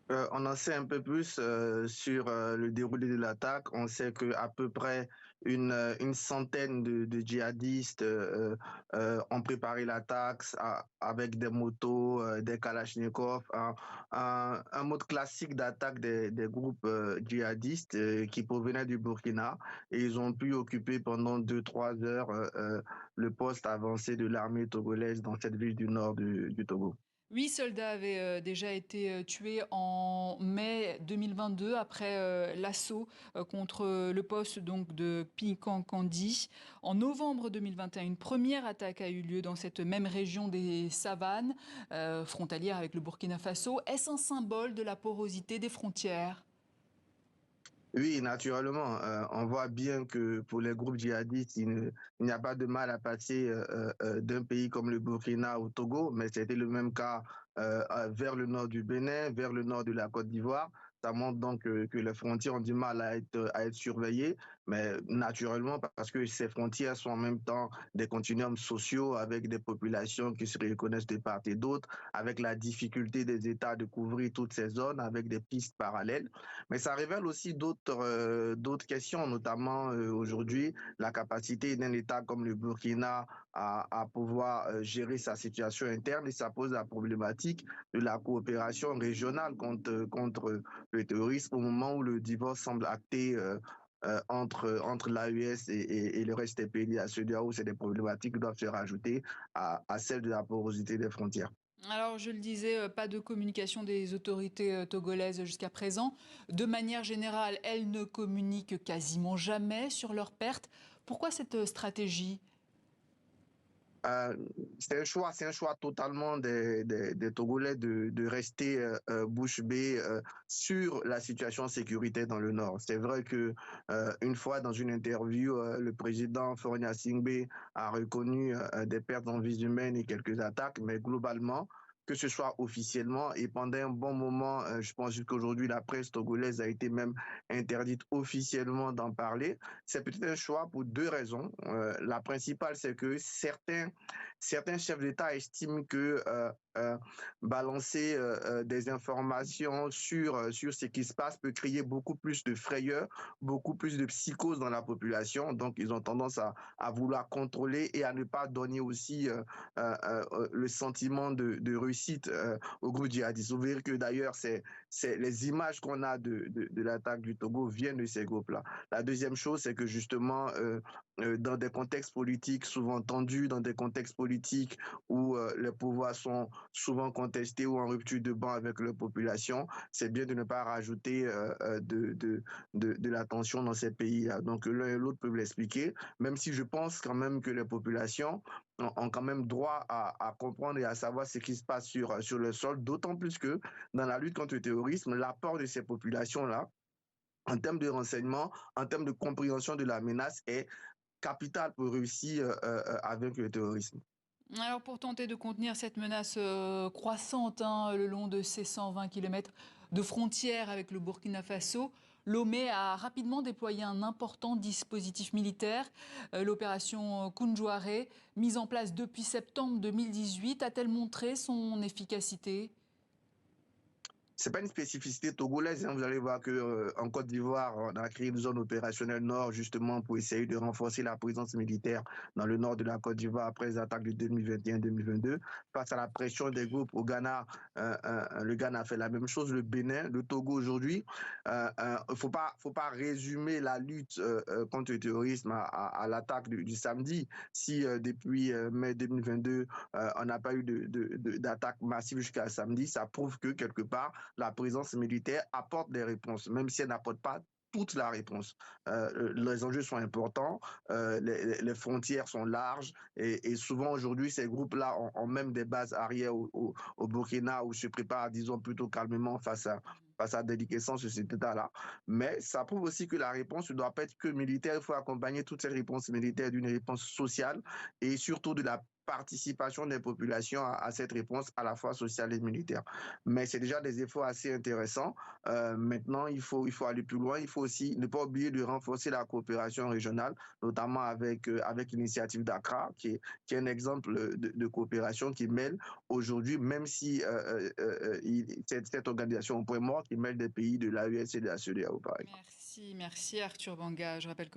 On en sait un peu plus sur le déroulé de l'attaque. On sait qu'à peu près une centaine de djihadistes ont préparé l'attaque avec des motos, des kalachnikovs, un mode classique d'attaque des groupes djihadistes qui provenaient du Burkina. Et ils ont pu occuper pendant 2, 3 heures le poste avancé de l'armée togolaise dans cette ville du nord du Togo. 8 soldats avaient déjà été tués en mai 2022 après l'assaut contre le poste donc de Pinkankandi. En novembre 2021, une première attaque a eu lieu dans cette même région des savanes, frontalière avec le Burkina Faso. Est-ce un symbole de la porosité des frontières? Oui, naturellement. On voit bien que pour les groupes djihadistes, il n'y a pas de mal à passer d'un pays comme le Burkina au Togo, mais c'était le même cas vers le nord du Bénin, vers le nord de la Côte d'Ivoire. Ça montre donc que les frontières ont du mal à être surveillées, mais naturellement parce que ces frontières sont en même temps des continuums sociaux avec des populations qui se reconnaissent de part et d'autre, avec la difficulté des États de couvrir toutes ces zones, avec des pistes parallèles. Mais ça révèle aussi d'autres questions, notamment aujourd'hui la capacité d'un État comme le Burkina à pouvoir gérer sa situation interne, et ça pose la problématique de la coopération régionale contre le terrorisme au moment où le divorce semble acté entre l'AES et le reste des pays de la CEDEAO. C'est des problématiques qui doivent se rajouter à celle de la porosité des frontières. Alors, je le disais, pas de communication des autorités togolaises jusqu'à présent. De manière générale, elles ne communiquent quasiment jamais sur leurs pertes. Pourquoi cette stratégie? Euh, c'est un choix totalement des Togolais de rester bouche bée sur la situation sécuritaire dans le Nord. C'est vrai que une fois dans une interview, le président Faure Singbe a reconnu des pertes en vies humaines et quelques attaques, mais globalement, que ce soit officiellement et pendant un bon moment, je pense qu'aujourd'hui la presse togolaise a été même interdite officiellement d'en parler. C'est peut-être un choix pour deux raisons. La principale, c'est que certains chefs d'État estiment que balancer des informations sur ce qui se passe peut créer beaucoup plus de frayeur, beaucoup plus de psychose dans la population. Donc, ils ont tendance à vouloir contrôler et à ne pas donner aussi le sentiment de réussite au groupe djihadiste. Vous verrez que d'ailleurs, c'est les images qu'on a de l'attaque du Togo viennent de ces groupes-là. La deuxième chose, c'est que justement, dans des contextes politiques souvent tendus, dans des contextes politiques où les pouvoirs sont souvent contestés ou en rupture de banc avec la population, c'est bien de ne pas rajouter de la tension dans ces pays-là. Donc l'un et l'autre peuvent l'expliquer, même si je pense quand même que les populations ont quand même droit à comprendre et à savoir ce qui se passe sur le sol, d'autant plus que dans la lutte contre le terrorisme, l'apport de ces populations-là, en termes de renseignement, en termes de compréhension de la menace, est capital pour réussir avec le terrorisme. Alors, pour tenter de contenir cette menace croissante le long de ces 120 kilomètres de frontière avec le Burkina Faso, Lomé a rapidement déployé un important dispositif militaire. L'opération Kunjouaré, mise en place depuis septembre 2018, a-t-elle montré son efficacité? C'est pas une spécificité togolaise, hein. Vous allez voir que en Côte d'Ivoire, on a créé une zone opérationnelle nord justement pour essayer de renforcer la présence militaire dans le nord de la Côte d'Ivoire après les attaques de 2021-2022. Face à la pression des groupes au Ghana, le Ghana a fait la même chose, le Bénin, le Togo aujourd'hui. Faut pas résumer la lutte contre le terrorisme à l'attaque du samedi. Si depuis mai 2022, on n'a pas eu d'attaque massive jusqu'à samedi, ça prouve que quelque part, la présence militaire apporte des réponses, même si elle n'apporte pas toute la réponse. Les enjeux sont importants, les frontières sont larges et souvent aujourd'hui, ces groupes-là ont même des bases arrière au Burkina où se préparent, disons, plutôt calmement face à des déliquescence de cet état-là. Mais ça prouve aussi que la réponse ne doit pas être que militaire. Il faut accompagner toutes ces réponses militaires d'une réponse sociale et surtout de la participation des populations à cette réponse à la fois sociale et militaire. Mais c'est déjà des efforts assez intéressants. Maintenant, il faut aller plus loin. Il faut aussi ne pas oublier de renforcer la coopération régionale, notamment avec l'initiative d'Accra, qui est un exemple de coopération qui mêle aujourd'hui, même si cette organisation au point mort, qui mêle des pays de l'AES et de la CEDEAO, par exemple. Merci, merci Arthur Banga. Je rappelle que